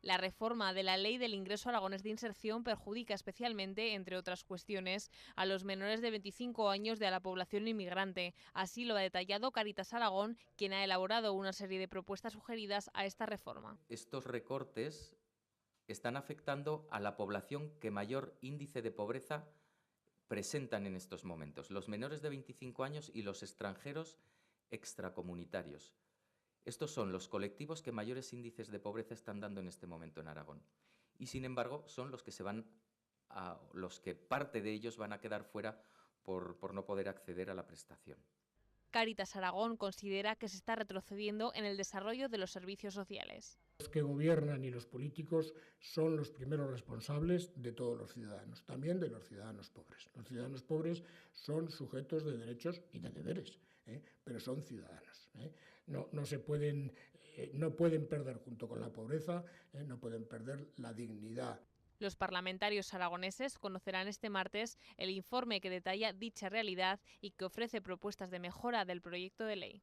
La reforma de la Ley del Ingreso Aragonés de Inserción perjudica especialmente, entre otras cuestiones, a los menores de 25 años de la población inmigrante. Así lo ha detallado Cáritas Aragón, quien ha elaborado una serie de propuestas sugeridas a esta reforma. Estos recortes están afectando a la población que mayor índice de pobreza presentan en estos momentos, los menores de 25 años y los extranjeros extracomunitarios. Estos son los colectivos que mayores índices de pobreza están dando en este momento en Aragón. Y sin embargo, son los que parte de ellos van a quedar fuera por no poder acceder a la prestación. Cáritas Aragón considera que se está retrocediendo en el desarrollo de los servicios sociales. Los que gobiernan y los políticos son los primeros responsables de todos los ciudadanos, también de los ciudadanos pobres. Los ciudadanos pobres son sujetos de derechos y de deberes, pero son ciudadanos. No pueden perder, junto con la pobreza, no pueden perder la dignidad. Los parlamentarios aragoneses conocerán este martes el informe que detalla dicha realidad y que ofrece propuestas de mejora del proyecto de ley.